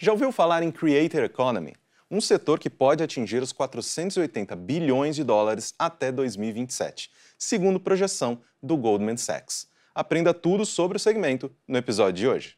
Já ouviu falar em Creator Economy? Um setor que pode atingir os 480 bilhões de dólares até 2027, segundo projeção do Goldman Sachs. Aprenda tudo sobre o segmento no episódio de hoje.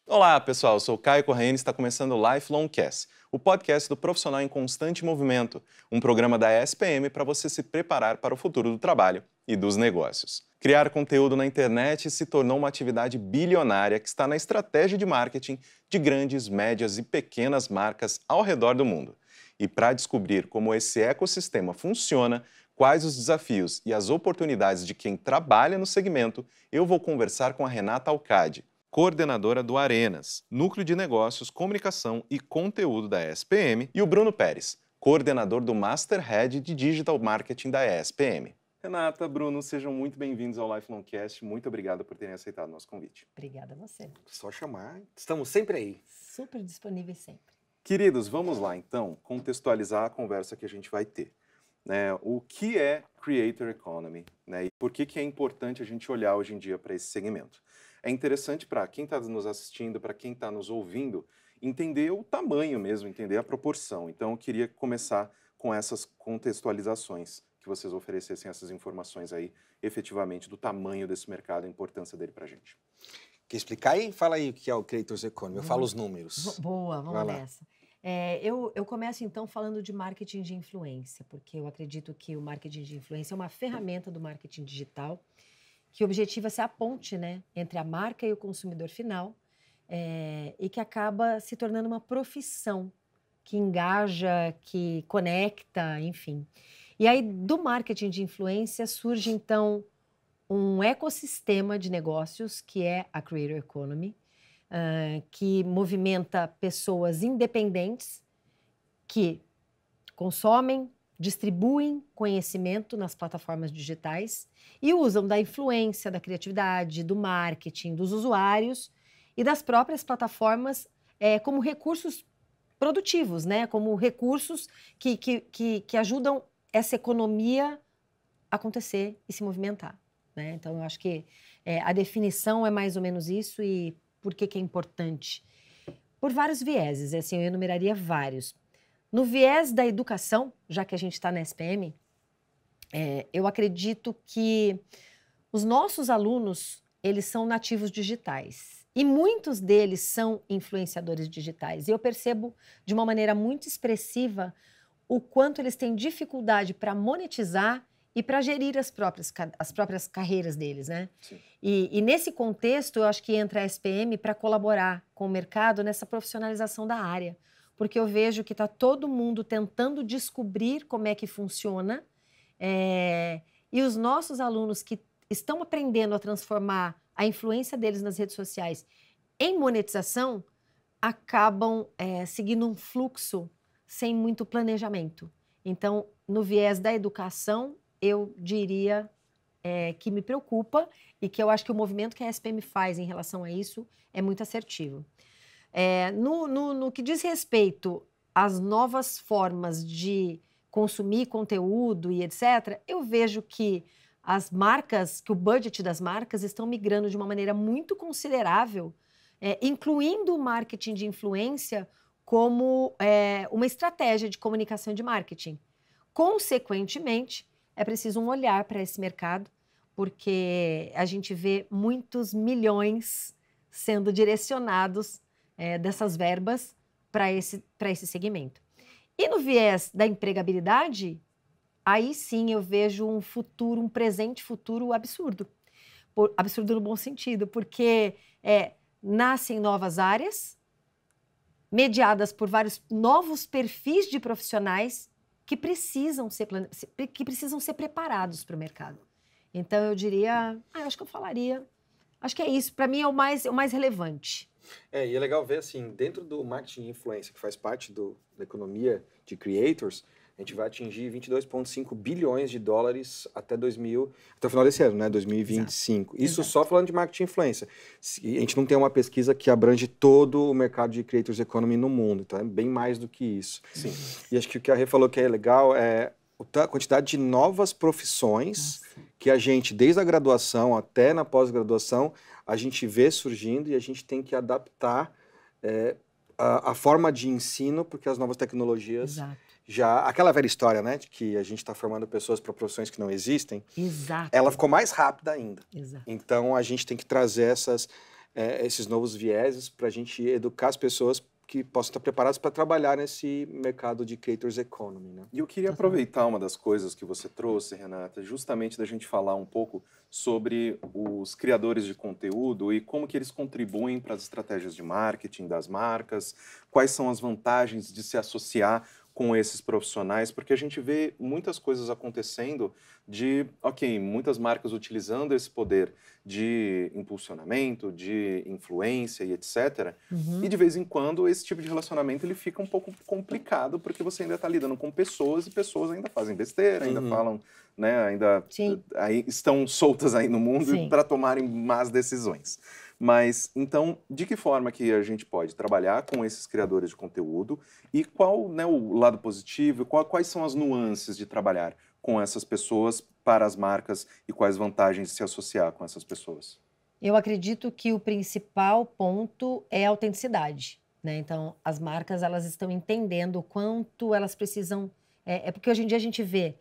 Olá, pessoal. Eu sou o Caio Corrêa e está começando o Lifelong Cast, o podcast do profissional em constante movimento, um programa da SPM para você se preparar para o futuro do trabalho e dos negócios. Criar conteúdo na internet se tornou uma atividade bilionária que está na estratégia de marketing de grandes, médias e pequenas marcas ao redor do mundo. E para descobrir como esse ecossistema funciona, quais os desafios e as oportunidades de quem trabalha no segmento, eu vou conversar com a Renata Alcade, coordenadora do Arenas, Núcleo de Negócios, Comunicação e Conteúdo da ESPM, e o Bruno Pérez, coordenador do Master Head de Digital Marketing da ESPM. Renata, Bruno, sejam muito bem-vindos ao Lifelong Cast. Muito obrigado por terem aceitado o nosso convite. Obrigada a você. Só chamar, estamos sempre aí. Super disponíveis sempre. Queridos, vamos lá então contextualizar a conversa que a gente vai ter. O que é Creator Economy, e por que é importante a gente olhar hoje em dia para esse segmento? É interessante para quem está nos assistindo, para quem está nos ouvindo, entender o tamanho mesmo, entender a proporção. Então, eu queria começar com essas contextualizações, que vocês oferecessem essas informações aí, efetivamente, do tamanho desse mercado, a importância dele para a gente. Quer explicar aí? Fala aí o que é o Creators Economy, eu falo os números. Boa, vamos nessa. Eu começo então falando de marketing de influência, porque eu acredito que o marketing de influência é uma ferramenta do marketing digital que objetiva ser a ponte, entre a marca e o consumidor final, e que acaba se tornando uma profissão que engaja, que conecta, enfim. E aí, do marketing de influência, surge, então, um ecossistema de negócios, que é a Creator Economy, que movimenta pessoas independentes que consomem, distribuem conhecimento nas plataformas digitais e usam da influência, da criatividade, do marketing, dos usuários e das próprias plataformas como recursos produtivos, como recursos que ajudam essa economia a acontecer e se movimentar. Então, eu acho que a definição é mais ou menos isso. E por que é importante? Por vários vieses, assim, eu enumeraria vários. No viés da educação, já que a gente está na SPM, eu acredito que os nossos alunos, eles são nativos digitais. E muitos deles são influenciadores digitais. E eu percebo de uma maneira muito expressiva o quanto eles têm dificuldade para monetizar e para gerir as próprias carreiras deles, E nesse contexto, eu acho que entra a SPM para colaborar com o mercado nessa profissionalização da área. Porque eu vejo que está todo mundo tentando descobrir como é que funciona, e os nossos alunos que estão aprendendo a transformar a influência deles nas redes sociais em monetização acabam seguindo um fluxo sem muito planejamento. Então, no viés da educação, eu diria que me preocupa e que eu acho que o movimento que a SPM faz em relação a isso é muito assertivo. No que diz respeito às novas formas de consumir conteúdo e etc., eu vejo que as marcas, que o budget das marcas estão migrando de uma maneira muito considerável, incluindo o marketing de influência como uma estratégia de comunicação de marketing. Consequentemente, é preciso um olhar para esse mercado, porque a gente vê muitos milhões sendo direcionados dessas verbas para esse segmento. E no viés da empregabilidade, aí sim eu vejo um presente futuro absurdo. Absurdo no bom sentido, porque nascem novas áreas, mediadas por vários novos perfis de profissionais que precisam ser preparados para o mercado. Então, eu diria, eu acho que eu falaria, acho que é isso, para mim é o mais relevante. E é legal ver, assim, dentro do marketing de influência, que faz parte da economia de creators, a gente vai atingir 22,5 bilhões de dólares até o final desse ano, 2025. Exato. Isso só falando de marketing de influência. A gente não tem uma pesquisa que abrange todo o mercado de creators economy no mundo, então é bem mais do que isso. Sim. E acho que o que a Rê falou que é legal é a quantidade de novas profissões que a gente, desde a graduação até na pós-graduação, a gente vê surgindo e a gente tem que adaptar a forma de ensino, porque as novas tecnologias já... Aquela velha história, né, de que a gente está formando pessoas para profissões que não existem, ela ficou mais rápida ainda. Então, a gente tem que trazer esses novos vieses para a gente educar as pessoas que possam estar preparadas para trabalhar nesse mercado de creators economy, né? E eu queria aproveitar uma das coisas que você trouxe, Renata, justamente da gente falar um pouco sobre os criadores de conteúdo e como que eles contribuem para as estratégias de marketing das marcas, quais são as vantagens de se associar com esses profissionais, porque a gente vê muitas coisas acontecendo muitas marcas utilizando esse poder de impulsionamento, de influência e etc. E de vez em quando esse tipo de relacionamento ele fica um pouco complicado, porque você ainda está lidando com pessoas e pessoas ainda fazem besteira, ainda falam, né, ainda estão soltas aí no mundo para tomarem más decisões. Mas, então, de que forma que a gente pode trabalhar com esses criadores de conteúdo e qual, né, o lado positivo, quais são as nuances de trabalhar com essas pessoas para as marcas e quais vantagens de se associar com essas pessoas? Eu acredito que o principal ponto é a autenticidade, né? Então, as marcas, elas estão entendendo o quanto elas precisam... porque hoje em dia a gente vê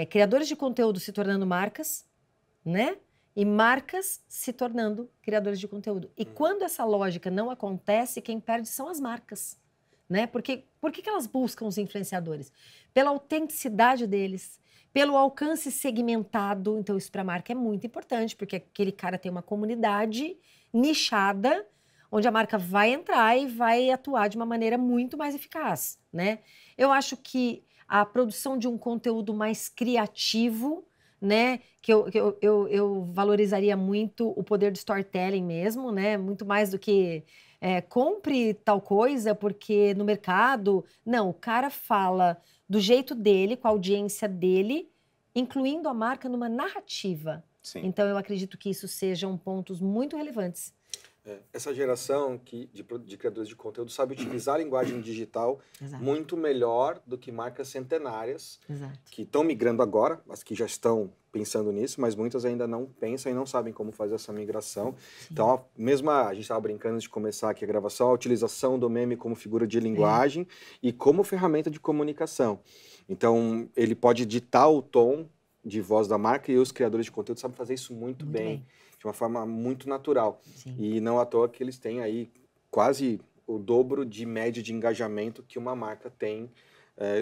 criadores de conteúdo se tornando marcas, né? E marcas se tornando criadores de conteúdo. E quando essa lógica não acontece, quem perde são as marcas, né? Por que elas buscam os influenciadores? Pela autenticidade deles, pelo alcance segmentado. Então, isso para a marca é muito importante, porque aquele cara tem uma comunidade nichada, onde a marca vai entrar e vai atuar de uma maneira muito mais eficaz, né? Eu acho que a produção de um conteúdo mais criativo, né, que eu valorizaria muito o poder do storytelling mesmo, né, muito mais do que compre tal coisa porque no mercado, não, o cara fala do jeito dele, com a audiência dele, incluindo a marca numa narrativa. Então eu acredito que isso sejam pontos muito relevantes. Essa geração de criadores de conteúdo sabe utilizar a linguagem digital muito melhor do que marcas centenárias que estão migrando agora, as que já estão pensando nisso, mas muitas ainda não pensam e não sabem como fazer essa migração. Então, a gente estava brincando antes de começar aqui a gravação, a utilização do meme como figura de linguagem e como ferramenta de comunicação. Então, ele pode ditar o tom de voz da marca e os criadores de conteúdo sabem fazer isso muito bem. De uma forma muito natural. E não à toa que eles têm aí quase o dobro de média de engajamento que uma marca tem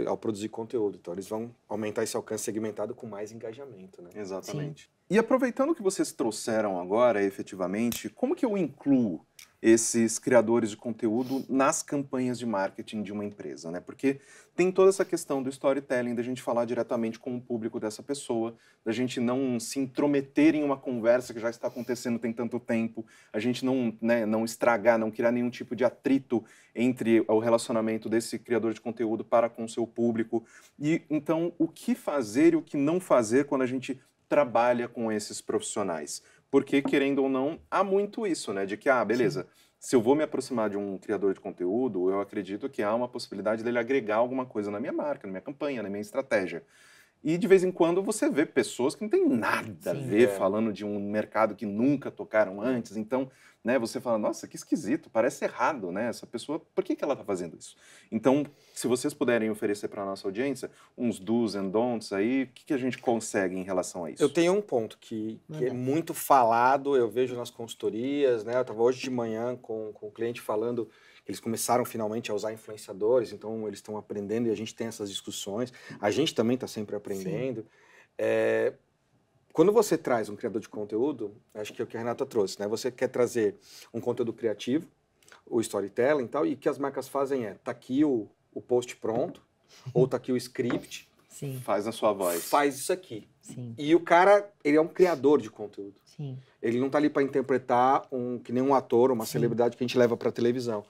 ao produzir conteúdo. Então, eles vão aumentar esse alcance segmentado com mais engajamento, né? Exatamente. E aproveitando o que vocês trouxeram agora, efetivamente, como que eu incluo esses criadores de conteúdo nas campanhas de marketing de uma empresa, né? Porque tem toda essa questão do storytelling, da gente falar diretamente com o público dessa pessoa, da gente não se intrometer em uma conversa que já está acontecendo tem tanto tempo, a gente não estragar, não criar nenhum tipo de atrito entre o relacionamento desse criador de conteúdo para com o seu público. E então, o que fazer e o que não fazer quando a gente trabalha com esses profissionais? Porque, querendo ou não, há muito isso, né? De que, beleza, se eu vou me aproximar de um criador de conteúdo, eu acredito que há uma possibilidade dele agregar alguma coisa na minha marca, na minha campanha, na minha estratégia. E, de vez em quando, você vê pessoas que não têm nada a ver falando de um mercado que nunca tocaram antes. Então, né, você fala, nossa, que esquisito, parece errado, né? Essa pessoa, por que ela está fazendo isso? Então, se vocês puderem oferecer para a nossa audiência uns do's and don'ts aí, o que a gente consegue em relação a isso? Eu tenho um ponto que é muito falado, eu vejo nas consultorias, né? Eu estava hoje de manhã com o cliente falando que eles começaram finalmente a usar influenciadores, então eles estão aprendendo e a gente tem essas discussões. A gente também está sempre aprendendo. Quando você traz um criador de conteúdo, acho que é o que a Renata trouxe, né? Você quer trazer um conteúdo criativo, o storytelling e tal, e o que as marcas fazem tá aqui o post pronto, ou tá aqui o script. Faz na sua voz. Faz isso aqui. E o cara, ele é um criador de conteúdo. Ele não tá ali para interpretar que nem um ator, uma celebridade que a gente leva para televisão.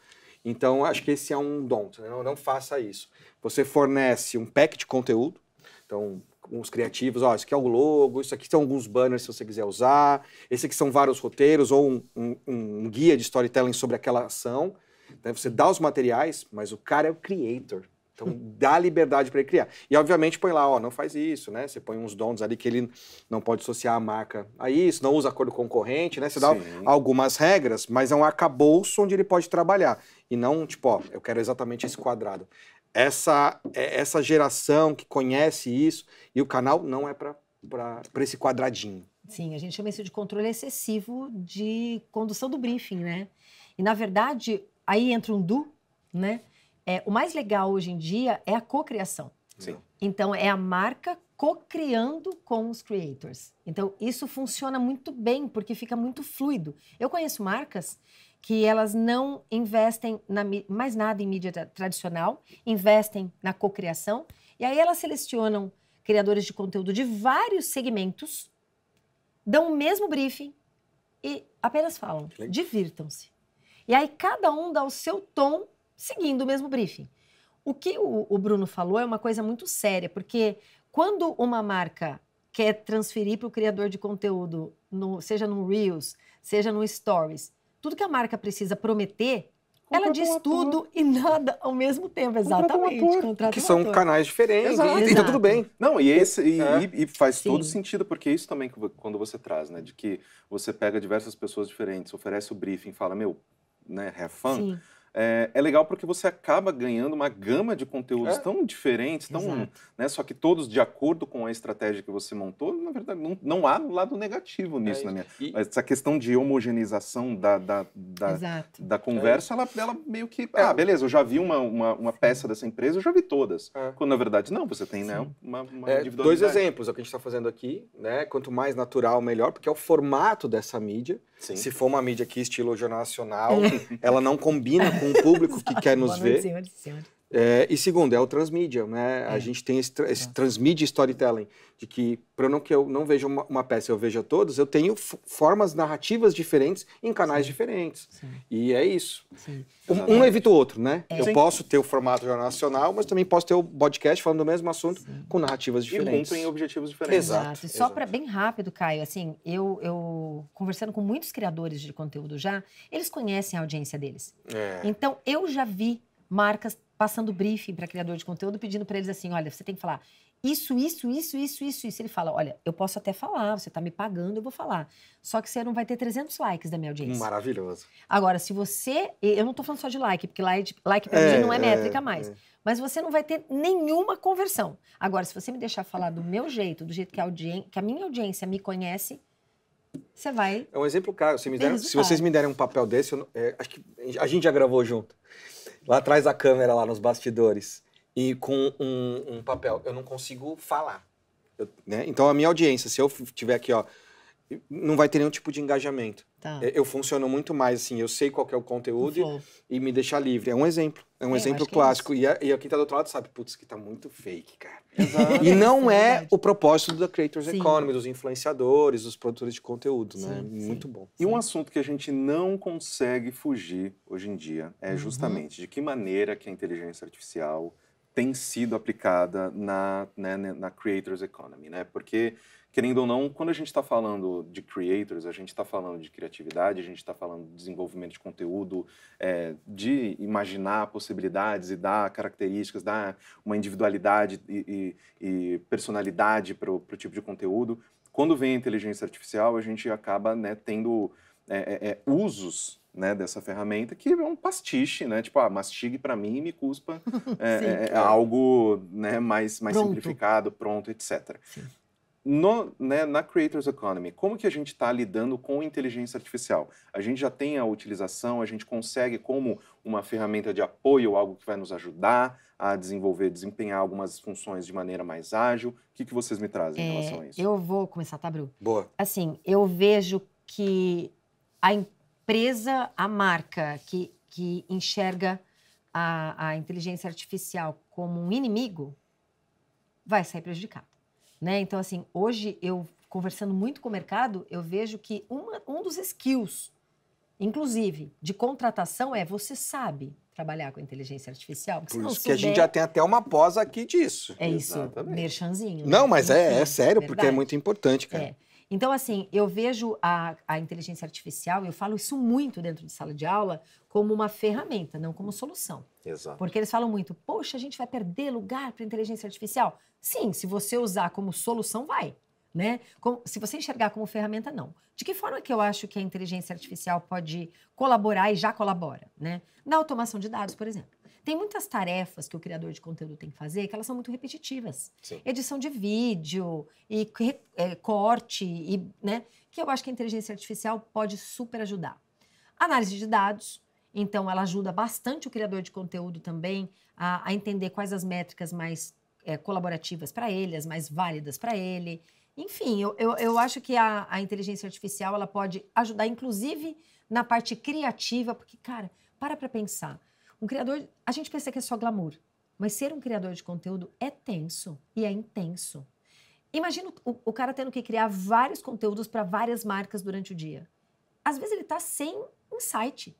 Então, acho que esse é um don't, né? Não faça isso. Você fornece um pack de conteúdo, então, os criativos, isso aqui é o logo, isso aqui são alguns banners se você quiser usar, esse aqui são vários roteiros ou um guia de storytelling sobre aquela ação. Né? Você dá os materiais, mas o cara é o creator. Então, dá liberdade para ele criar. E, obviamente, põe lá, ó, não faz isso, né? Você põe uns dons ali que ele não pode associar a marca a isso, não usa acordo concorrente, né? Você dá algumas regras, mas é um arcabouço onde ele pode trabalhar. E não, tipo, ó, eu quero exatamente esse quadrado. Essa geração que conhece isso, e o canal não é para esse quadradinho. Sim, a gente chama isso de controle excessivo de condução do briefing, né? E, na verdade, aí entra um né? O mais legal hoje em dia é a cocriação. Sim. Então, é a marca co-criando com os creators. Então, isso funciona muito bem, porque fica muito fluido. Eu conheço marcas que elas não investem mais nada em mídia tradicional, investem na cocriação, e aí elas selecionam criadores de conteúdo de vários segmentos, dão o mesmo briefing e apenas falam, divirtam-se. E aí cada um dá o seu tom seguindo o mesmo briefing. O que o Bruno falou é uma coisa muito séria, porque quando uma marca quer transferir para o criador de conteúdo, seja no Reels, seja no Stories, tudo que a marca precisa prometer, ela diz tudo e nada ao mesmo tempo, exatamente. Que são canais diferentes, e tá tudo bem. Não, e faz todo sentido, porque isso também quando você traz, né, de que você pega diversas pessoas diferentes, oferece o briefing, fala, meu, né, have fun. Sim. É legal porque você acaba ganhando uma gama de conteúdos tão diferentes, né, só que todos de acordo com a estratégia que você montou, na verdade, não há lado negativo nisso. Essa questão de homogeneização da conversa, ela meio que... beleza, eu já vi uma peça dessa empresa, eu já vi todas. Quando, na verdade, não, você tem, né, uma individualidade. Dois exemplos, é o que a gente está fazendo aqui, né? Quanto mais natural, melhor, porque é o formato dessa mídia. Sim. Se for uma mídia aqui, estilo Jornal Nacional, ela não combina com o público que quer nos ver. E segundo, é o transmídia, né? A gente tem esse transmídia storytelling, de que, para eu não veja uma peça, eu veja todas, eu tenho formas narrativas diferentes em canais diferentes. Sim. E é isso. Um evita o outro, né? Eu posso ter o formato Jornal Nacional, mas também posso ter o podcast falando do mesmo assunto com narrativas diferentes. E cumprem objetivos diferentes. Exato. Só para bem rápido, Caio, assim, eu conversando com muitos criadores de conteúdo já, eles conhecem a audiência deles. Então, eu já vi marcas passando briefing para criador de conteúdo, pedindo para eles assim, olha, você tem que falar isso. Ele fala, olha, eu posso até falar, você está me pagando, eu vou falar. Só que você não vai ter 300 likes da minha audiência. Maravilhoso. Agora, se você... Eu não estou falando só de like, porque like para mim não é métrica mais. Mas você não vai ter nenhuma conversão. Agora, se você me deixar falar do meu jeito, do jeito que a minha audiência me conhece, você vai... É um exemplo claro. Se vocês me derem um papel desse, acho que a gente já gravou junto. Lá atrás da câmera, lá nos bastidores. E com um papel. Eu não consigo falar. Né? Então, a minha audiência, se eu tiver aqui, ó, não vai ter nenhum tipo de engajamento. Eu funciono muito mais assim, eu sei qual que é o conteúdo e me deixar livre. É um exemplo. É um exemplo clássico. E quem tá do outro lado sabe, putz, que tá muito fake, cara. Exato. E não é o propósito da Creators Economy, dos influenciadores, dos produtores de conteúdo, né? Muito bom. E um assunto que a gente não consegue fugir hoje em dia é justamente de que maneira que a inteligência artificial tem sido aplicada na Creators Economy, né? Porque, querendo ou não, quando a gente está falando de creators, a gente está falando de criatividade, a gente está falando de desenvolvimento de conteúdo, de imaginar possibilidades e dar características, dar uma individualidade e personalidade para o tipo de conteúdo. Quando vem a inteligência artificial, a gente acaba, né, tendo usos, né, dessa ferramenta que é um pastiche, né? Tipo, mastigue para mim e me cuspa algo, né, mais simplificado, pronto, etc. Na Creators Economy, como que a gente está lidando com inteligência artificial? A gente já tem a utilização, a gente consegue como uma ferramenta de apoio, algo que vai nos ajudar a desempenhar algumas funções de maneira mais ágil. O que vocês me trazem em relação a isso? Eu vou começar, tá, Bru? Boa. Assim, eu vejo que a empresa, a marca que enxerga a inteligência artificial como um inimigo, vai sair prejudicada. Né? Então, assim, hoje, eu conversando muito com o mercado, eu vejo que um dos skills, inclusive, de contratação você sabe trabalhar com inteligência artificial. Por isso que a gente já tem até uma pós aqui disso. É isso, merchanzinho. Não, mas é sério, porque é muito importante, cara. Então, assim, eu vejo a inteligência artificial, eu falo isso muito dentro de sala de aula, como uma ferramenta, não como solução. Exato. Porque eles falam muito, poxa, a gente vai perder lugar para a inteligência artificial? Sim, se você usar como solução, vai. Né? Se você enxergar como ferramenta, não. De que forma que eu acho que a inteligência artificial pode colaborar e já colabora? Né? Na automação de dados, por exemplo. Tem muitas tarefas que o criador de conteúdo tem que fazer que elas são muito repetitivas. Sim. Edição de vídeo, e corte, e, né? Que eu acho que a inteligência artificial pode super ajudar. Análise de dados. Então, ela ajuda bastante o criador de conteúdo também a entender quais as métricas mais colaborativas para ele, as mais válidas para ele. Enfim, eu acho que a inteligência artificial ela pode ajudar, inclusive, na parte criativa, porque, cara, para pensar. Um criador, a gente pensa que é só glamour, mas ser um criador de conteúdo é tenso e é intenso. Imagina o cara tendo que criar vários conteúdos para várias marcas durante o dia. Às vezes ele está sem insight.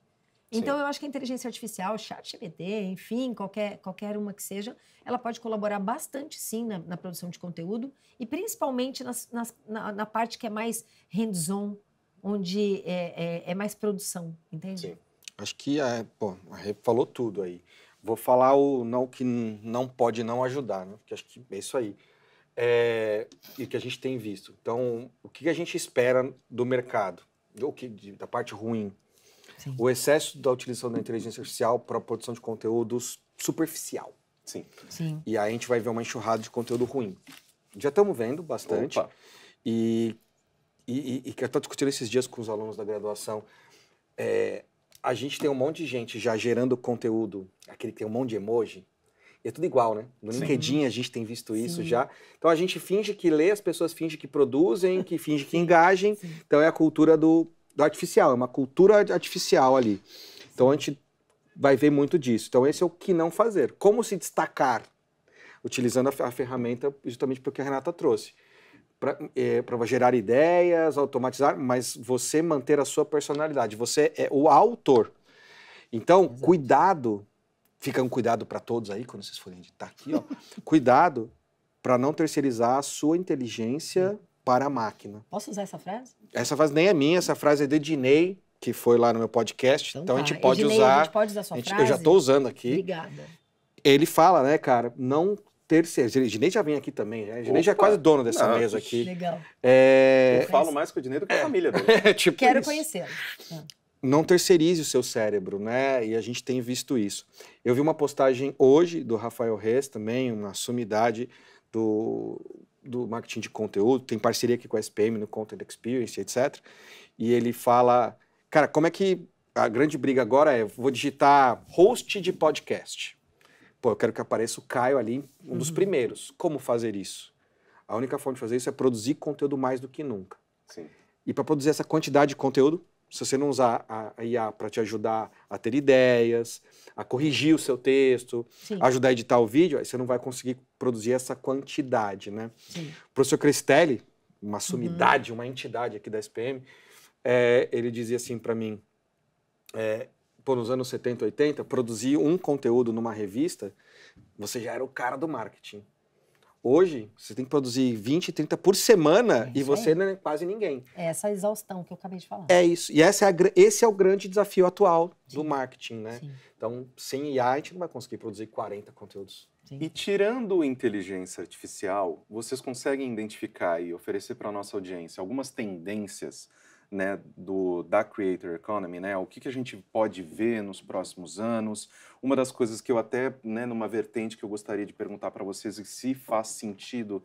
Então, eu acho que a inteligência artificial, ChatGPT, enfim, qualquer uma que seja, ela pode colaborar bastante, sim, na produção de conteúdo e principalmente na parte que é mais hands-on, onde é mais produção, entende? Sim. Acho que a Rê falou tudo aí. Vou falar o que não pode não ajudar, né? Porque acho que é isso aí. E que a gente tem visto. Então, o que a gente espera do mercado? Da parte ruim? Sim. O excesso da utilização da inteligência artificial para a produção de conteúdos superficial. Sim. E aí a gente vai ver uma enxurrada de conteúdo ruim. Já estamos vendo bastante. Opa. E que eu estou discutindo esses dias com os alunos da graduação. A gente tem um monte de gente já gerando conteúdo, aquele que tem um monte de emoji. E é tudo igual, né? No LinkedIn a gente tem visto isso já. Então a gente finge que lê, as pessoas fingem que produzem, que fingem que engajem. Então é a cultura do artificial, é uma cultura artificial ali. Então a gente vai ver muito disso. Então esse é o que não fazer. Como se destacar utilizando a ferramenta justamente porque a Renata trouxe. Para gerar ideias, automatizar, mas você manter a sua personalidade. Você é o autor. Então, cuidado, fica um cuidado para todos aí, quando vocês forem editar aqui, ó. Cuidado para não terceirizar a sua inteligência para a máquina. Posso usar essa frase? Essa frase nem é minha, essa frase é de Ednei, que foi lá no meu podcast. Então a gente pode Ednei, usar. a gente pode usar sua frase? Eu já estou usando aqui. Obrigada. Ele fala, né, cara, não terceirizar. O Ednei já vem aqui também, né? O Ednei já é quase dono dessa mesa aqui. Legal. Eu falo mais com o Ednei do que a família dele. Tipo Quero isso. conhecê-lo. Não terceirize o seu cérebro, né? E a gente tem visto isso. Eu vi uma postagem hoje do Rafael Reis também, uma sumidade do marketing de conteúdo, tem parceria aqui com a SPM no Content Experience, etc. E ele fala, cara, como é que a grande briga agora é, vou digitar host de podcast. Pô, eu quero que apareça o Caio ali, um dos primeiros. Como fazer isso? A única forma de fazer isso é produzir conteúdo mais do que nunca. Sim. E para produzir essa quantidade de conteúdo, se você não usar a IA para te ajudar a ter ideias, a corrigir o seu texto, ajudar a editar o vídeo, aí você não vai conseguir produzir essa quantidade, né? Sim. O professor Cristelli, uma sumidade, uma entidade aqui da SPM, ele dizia assim para mim, nos anos 70, 80, produzir um conteúdo numa revista, você já era o cara do marketing. Hoje, você tem que produzir 20, 30 por semana e você não é quase ninguém. É essa exaustão que eu acabei de falar. É isso. E esse é o grande desafio atual do marketing, né? Sim. Então, sem IA, a gente não vai conseguir produzir 40 conteúdos. Sim. E tirando inteligência artificial, vocês conseguem identificar e oferecer para a nossa audiência algumas tendências, né, da Creator Economy, né? O que a gente pode ver nos próximos anos? Uma das coisas que eu até, né, numa vertente que eu gostaria de perguntar para vocês e se faz sentido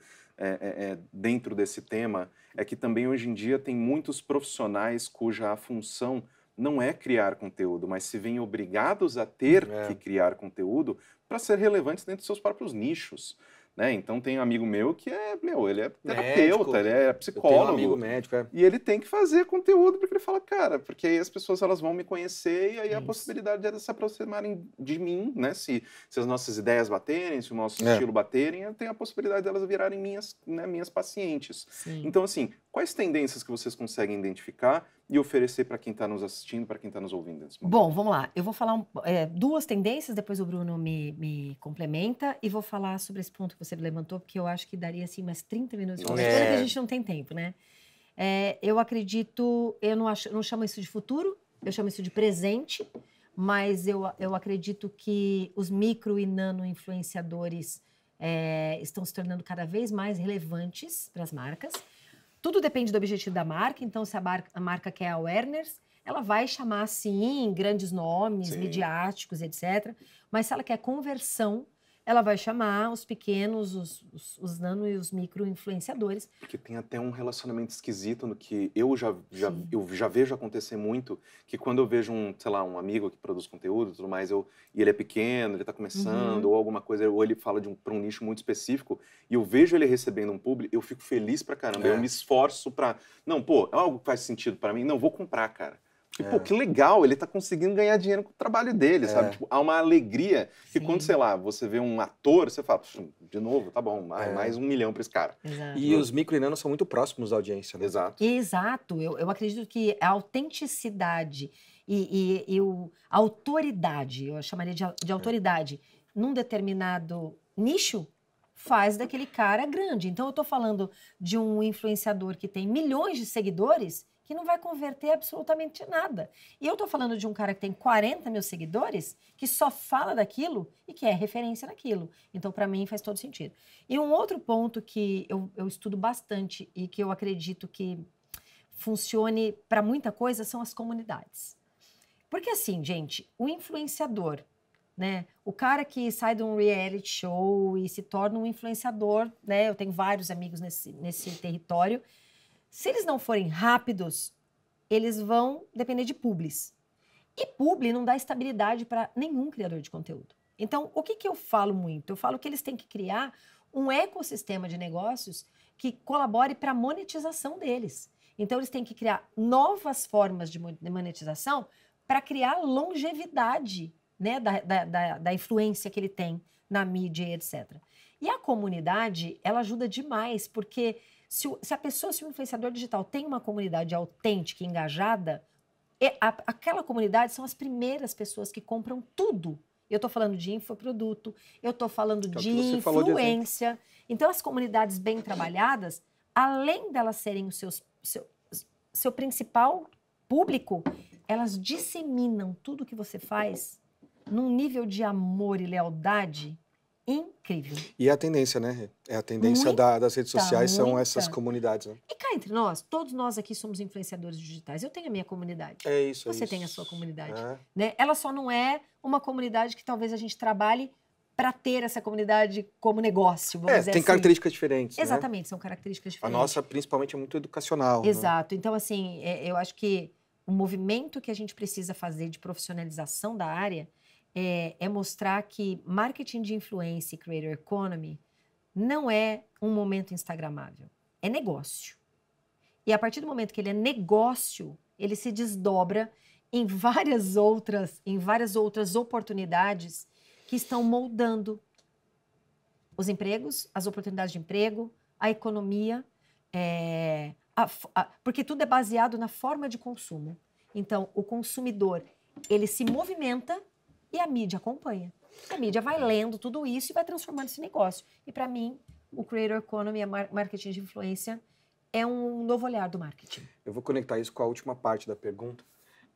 dentro desse tema, é que também hoje em dia tem muitos profissionais cuja função não é criar conteúdo, mas se veem obrigados a ter que criar conteúdo para ser relevantes dentro dos seus próprios nichos. Né? Então tem um amigo meu que ele é terapeuta, ele é psicólogo. Eu tenho um amigo médico, E ele tem que fazer conteúdo porque ele fala, cara, porque aí as pessoas elas vão me conhecer e aí a possibilidade de elas se aproximarem de mim, né? Se as nossas ideias baterem, se o nosso estilo baterem, eu tenho a possibilidade de elas virarem minhas pacientes. Sim. Então, assim, quais tendências que vocês conseguem identificar e oferecer para quem está nos assistindo, para quem está nos ouvindo nesse momento? Bom, vamos lá. Eu vou falar duas tendências, depois o Bruno me complementa e vou falar sobre esse ponto que você levantou, porque eu acho que daria assim mais 30 minutos. Pena que a gente não tem tempo, né? Eu acredito, eu não chamo isso de futuro, eu chamo isso de presente, mas eu acredito que os micro e nano influenciadores estão se tornando cada vez mais relevantes para as marcas. Tudo depende do objetivo da marca, então se a marca quer awareness, ela vai chamar, sim, grandes nomes, Sim. midiáticos, etc. Mas se ela quer conversão, ela vai chamar os pequenos, os nano e os micro influenciadores. Porque tem até um relacionamento esquisito no que eu já vejo acontecer muito, que quando eu vejo um amigo que produz conteúdo e tudo mais, e ele é pequeno, ele tá começando, ou alguma coisa, ou ele fala para um nicho muito específico, e eu vejo ele recebendo um publi, eu fico feliz pra caramba, eu me esforço pra... Não, pô, é algo que faz sentido pra mim? Não, vou comprar, cara. E, pô, que legal, ele tá conseguindo ganhar dinheiro com o trabalho dele, sabe? Tipo, há uma alegria que quando, sei lá, você vê um ator, você fala, de novo, tá bom, mais 1 milhão pra esse cara. Exato. E os micro e nano são muito próximos da audiência, né? Exato. Exato. Eu acredito que a autenticidade e a autoridade, eu chamaria de autoridade, num determinado nicho, faz daquele cara grande. Então, eu tô falando de um influenciador que tem milhões de seguidores que não vai converter absolutamente nada. E eu tô falando de um cara que tem 40 mil seguidores, que só fala daquilo e que é referência naquilo. Então, para mim, faz todo sentido. E um outro ponto que eu estudo bastante e que eu acredito que funcione para muita coisa são as comunidades. Porque assim, gente, o influenciador, né? O cara que sai de um reality show e se torna um influenciador, né? Eu tenho vários amigos nesse território. Se eles não forem rápidos, eles vão depender de publis. E publi não dá estabilidade para nenhum criador de conteúdo. Então, o que eu falo muito? Eu falo que eles têm que criar um ecossistema de negócios que colabore para a monetização deles. Então, eles têm que criar novas formas de monetização para criar longevidade, né, da influência que ele tem na mídia, etc. E a comunidade, ela ajuda demais, porque se o influenciador digital tem uma comunidade autêntica e engajada, aquela comunidade são as primeiras pessoas que compram tudo. Eu estou falando de infoproduto, eu estou falando de influência. Então, as comunidades bem trabalhadas, além delas serem o seu principal público, elas disseminam tudo que você faz num nível de amor e lealdade incrível. E é a tendência, né? É a tendência das redes sociais, são essas comunidades, né? E cá entre nós, todos nós aqui somos influenciadores digitais. Eu tenho a minha comunidade. É isso, Você tem a sua comunidade. É. Né? Ela só não é uma comunidade que talvez a gente trabalhe para ter essa comunidade como negócio, vamos dizer tem assim. características diferentes, Exatamente, né? são características diferentes. A nossa, principalmente, é muito educacional. Exato. Né? Então, assim, eu acho que o movimento que a gente precisa fazer de profissionalização da área é mostrar que marketing de influência e creator economy não é um momento instagramável, é negócio. E a partir do momento que ele é negócio, ele se desdobra em várias outras oportunidades que estão moldando os empregos, as oportunidades de emprego, a economia, porque tudo é baseado na forma de consumo. Então, o consumidor, ele se movimenta e a mídia acompanha. A mídia vai lendo tudo isso e vai transformando esse negócio. E, para mim, o creator economy, a marketing de influência, é um novo olhar do marketing. Eu vou conectar isso com a última parte da pergunta,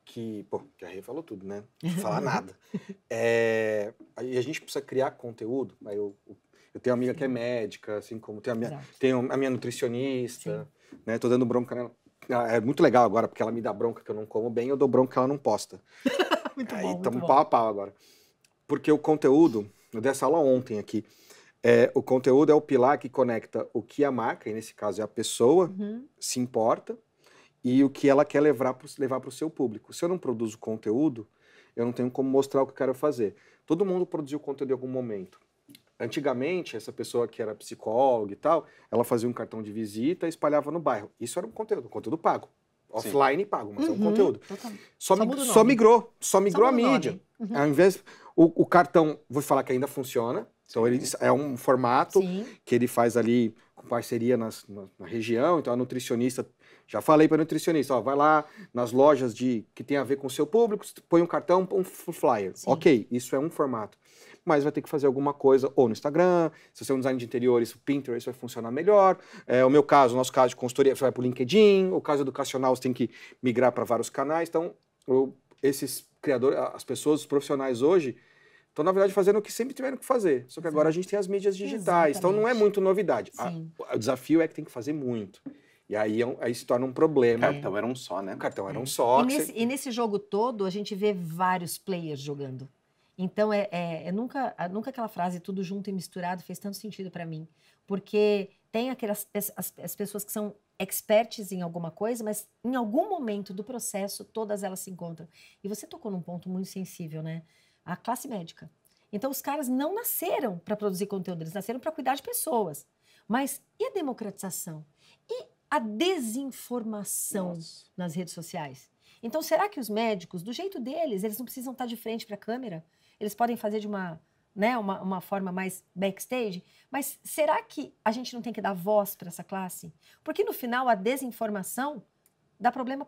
que a Rê falou tudo, né? Não falar nada. Aí a gente precisa criar conteúdo. Aí eu tenho uma amiga que é médica, assim como tenho a minha nutricionista, né? Tô dando bronca nela. É muito legal agora, porque ela me dá bronca que eu não como bem, eu dou bronca que ela não posta. Muito Aí bom, estamos pau a pau agora. Porque o conteúdo, eu dei essa aula ontem aqui, o conteúdo é o pilar que conecta o que a marca, e nesse caso é a pessoa, se importa, e o que ela quer levar para o seu público. Se eu não produzo conteúdo, eu não tenho como mostrar o que eu quero fazer. Todo mundo produziu conteúdo em algum momento. Antigamente, essa pessoa que era psicóloga e tal, ela fazia um cartão de visita e espalhava no bairro. Isso era um conteúdo pago. Offline pago, mas é um conteúdo. Só migrou a mídia. Ao invés, o cartão, vou falar que ainda funciona. Então, ele é um formato que ele faz ali com parceria na região. Então, a nutricionista, já falei para a nutricionista, vai lá nas lojas que tem a ver com o seu público, põe um cartão, um flyer. Ok, isso é um formato. mas vai ter que fazer alguma coisa ou no Instagram, se você é um design de interiores, o Pinterest vai funcionar melhor. O meu caso, o nosso caso de consultoria, você vai para o LinkedIn, o caso educacional você tem que migrar para vários canais. Então, esses criadores, as pessoas, os profissionais hoje, estão, na verdade, fazendo o que sempre tiveram que fazer. Só que agora a gente tem as mídias digitais, então não é muito novidade. O desafio é que tem que fazer muito. E aí se torna um problema. O cartão era um só, né? O cartão era um só. E nesse jogo todo, a gente vê vários players jogando. Então, nunca aquela frase tudo junto e misturado fez tanto sentido para mim. Porque tem as pessoas que são experts em alguma coisa, mas em algum momento do processo, todas elas se encontram. E você tocou num ponto muito sensível, né? A classe médica. Então, os caras não nasceram para produzir conteúdo, eles nasceram para cuidar de pessoas. Mas e a democratização? E a desinformação nas redes sociais? Então, será que os médicos, do jeito deles, eles não precisam estar de frente para a câmera? Eles podem fazer de uma forma mais backstage? Mas será que a gente não tem que dar voz para essa classe? Porque, no final, a desinformação dá problema,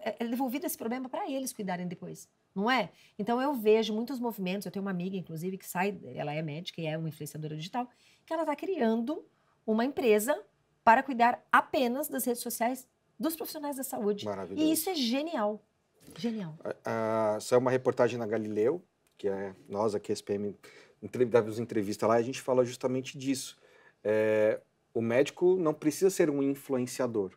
é devolvido esse problema para eles cuidarem depois, não é? Então, eu vejo muitos movimentos, eu tenho uma amiga, inclusive, que ela é médica e é uma influenciadora digital, que ela está criando uma empresa para cuidar apenas das redes sociais dos profissionais da saúde. Maravilhoso. E isso é genial. Genial. Saiu uma reportagem na Galileu, que é nós aqui, SPM, damos entrevista lá, e a gente fala justamente disso. O médico não precisa ser um influenciador,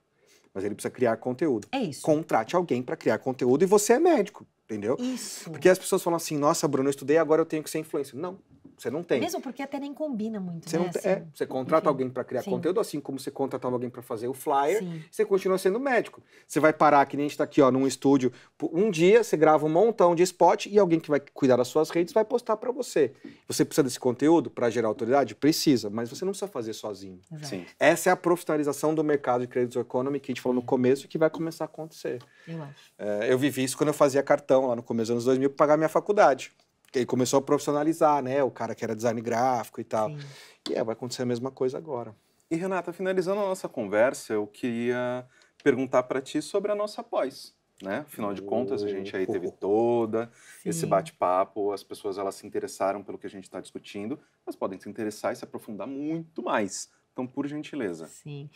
mas ele precisa criar conteúdo. É isso. Contrate alguém para criar conteúdo e você é médico, entendeu? Isso. Porque as pessoas falam assim, nossa, Bruno, eu estudei, agora eu tenho que ser influencer. Não. Você não tem. Mesmo porque até nem combina muito, Você né? não tem, você contrata alguém para criar conteúdo, assim como você contratava alguém para fazer o flyer, você continua sendo médico. Você vai parar, que nem a gente está aqui, num estúdio, um dia você grava um montão de spot e alguém que vai cuidar das suas redes vai postar para você. Você precisa desse conteúdo para gerar autoridade? Precisa, mas você não precisa fazer sozinho. Sim. Essa é a profissionalização do mercado de Creator Economy que a gente falou no começo e que vai começar a acontecer. Eu acho. Eu vivi isso quando eu fazia cartão lá no começo dos anos 2000 para pagar minha faculdade. Ele começou a profissionalizar, né? O cara que era design gráfico e tal. Sim. E vai acontecer a mesma coisa agora. E, Renata, finalizando a nossa conversa, eu queria perguntar para ti sobre a nossa pós, né? Afinal de contas, a gente aí teve esse bate-papo, as pessoas elas se interessaram pelo que a gente está discutindo, mas podem se interessar e se aprofundar muito mais. Então, por gentileza. Sim.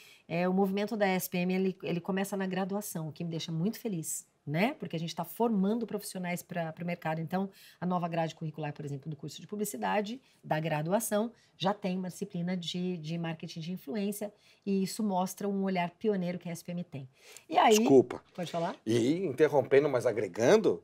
O movimento da SPM, ele começa na graduação, o que me deixa muito feliz, né? Porque a gente está formando profissionais para o mercado. Então, a nova grade curricular, por exemplo, do curso de publicidade, da graduação, já tem uma disciplina de marketing de influência e isso mostra um olhar pioneiro que a SPM tem. E aí... Desculpa. Pode falar? E interrompendo, mas agregando,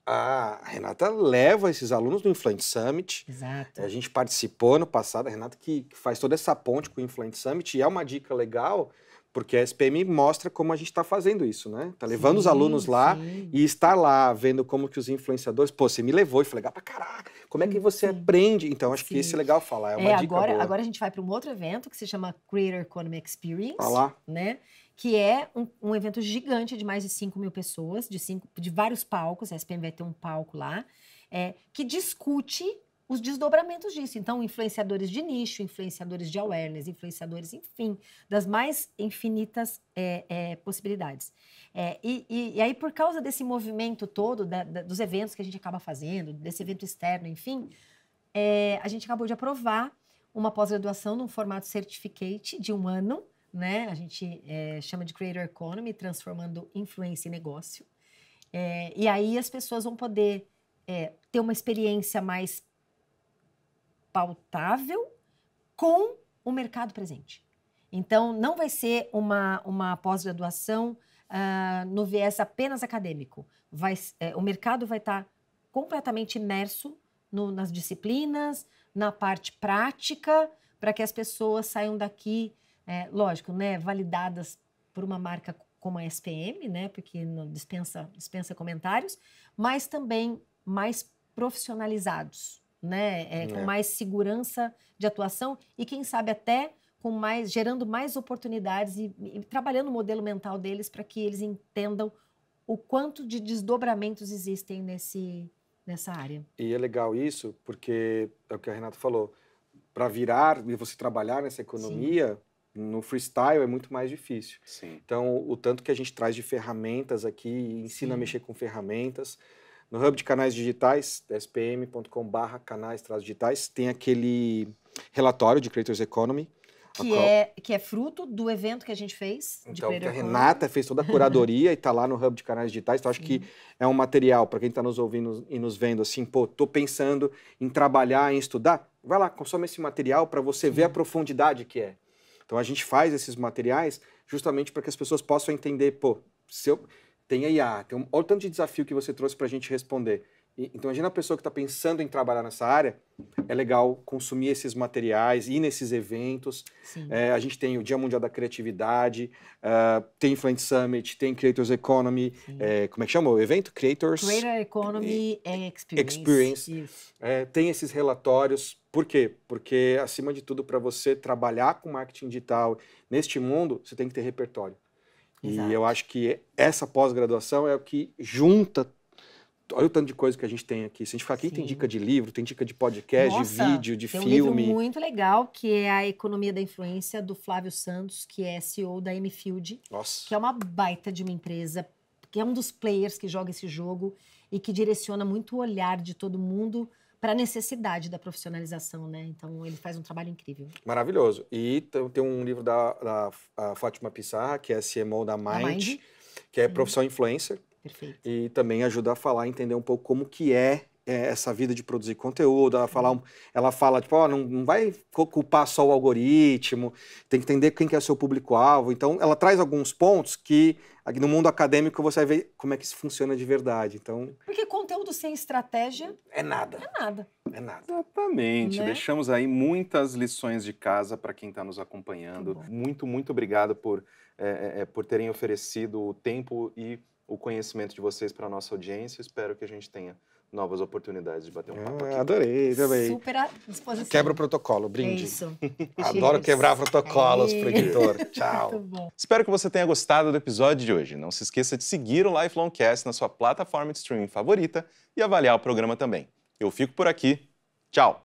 a Renata leva esses alunos do Influent Summit. Exato. A gente participou ano passado, a Renata que faz toda essa ponte com o Influent Summit, e é uma dica legal, porque a SPM mostra como a gente está fazendo isso, né? Tá levando os alunos lá e estar lá, vendo como que os influenciadores... Pô, você me levou e foi legal pra caraca. Como é que você aprende? Então, acho que isso é legal falar, é uma dica boa. Agora a gente vai para um outro evento que se chama Creator Economy Experience, lá. né? Que é um evento gigante de mais de 5 mil pessoas, de vários palcos, a SPM vai ter um palco lá, que discute os desdobramentos disso. Então, influenciadores de nicho, influenciadores de awareness, influenciadores, enfim, das mais infinitas possibilidades. E aí, por causa desse movimento todo, dos eventos que a gente acaba fazendo, desse evento externo, enfim, a gente acabou de aprovar uma pós-graduação num formato certificate de 1 ano, né? A gente chama de Creator Economy, transformando influência em negócio. E aí as pessoas vão poder ter uma experiência mais pautável com o mercado presente. Então, não vai ser uma pós-graduação no viés apenas acadêmico. O mercado vai estar completamente imerso nas disciplinas, na parte prática, para que as pessoas saiam daqui, lógico, né, validadas por uma marca como a SPM, né, porque não dispensa comentários, mas também mais profissionalizados, né, com mais segurança de atuação e, quem sabe, até gerando mais oportunidades e trabalhando o modelo mental deles para que eles entendam o quanto de desdobramentos existem nessa área. E é legal isso, porque é o que a Renata falou, para virar e você trabalhar nessa economia, no freestyle é muito mais difícil. Sim. Então, o tanto que a gente traz de ferramentas aqui, ensina a mexer com ferramentas, No hub de canais digitais, spm.com/canais-digitais, tem aquele relatório de Creators Economy. Que é fruto do evento que a gente fez. Então, que a Renata fez toda a curadoria e está lá no hub de canais digitais. Então, acho que é um material para quem está nos ouvindo e nos vendo assim, pô, tô pensando em trabalhar, em estudar. Vai lá, consome esse material para você ver a profundidade que é. Então, a gente faz esses materiais justamente para que as pessoas possam entender, pô, se eu... tem a IA, olha o tanto de desafio que você trouxe para a gente responder. Então, imagina a pessoa que está pensando em trabalhar nessa área, é legal consumir esses materiais, ir nesses eventos. A gente tem o Dia Mundial da Criatividade, tem Influence Summit, tem Creators Economy, como é que chama o evento? Creator Economy Experience. Tem esses relatórios. Por quê? Porque, acima de tudo, para você trabalhar com marketing digital neste mundo, você tem que ter repertório. Exato. E eu acho que essa pós-graduação é o que junta. Olha o tanto de coisa que a gente tem aqui. Se a gente falar aqui, tem dica de livro, tem dica de podcast, de vídeo, de filme. Tem um livro muito legal, que é A Economia da Influência, do Flávio Santos, que é CEO da M-Field. Nossa. Que é uma baita de uma empresa, que é um dos players que joga esse jogo e que direciona muito o olhar de todo mundo para a necessidade da profissionalização, né? Então, ele faz um trabalho incrível. Maravilhoso. E tem um livro da Fátima Pissarra, que é CMO da Mind, que é Profissão Influencer. Perfeito. E também ajuda a falar, entender um pouco como que é essa vida de produzir conteúdo. Ela fala tipo, não vai culpar só o algoritmo, tem que entender quem que é o seu público-alvo. Então, ela traz alguns pontos que no mundo acadêmico você vai ver como é que isso funciona de verdade. Então, porque conteúdo sem estratégia é nada. É nada. É nada. Exatamente. Né? Deixamos aí muitas lições de casa para quem está nos acompanhando. Muito, muito obrigado por terem oferecido o tempo e o conhecimento de vocês para a nossa audiência. Espero que a gente tenha novas oportunidades de bater um papo aqui. Adorei também. Super à disposição. Quebra o protocolo, brinde. É isso. Adoro quebrar protocolos pro editor. Tchau. Muito bom. Espero que você tenha gostado do episódio de hoje. Não se esqueça de seguir o Lifelong Cast na sua plataforma de streaming favorita e avaliar o programa também. Eu fico por aqui. Tchau!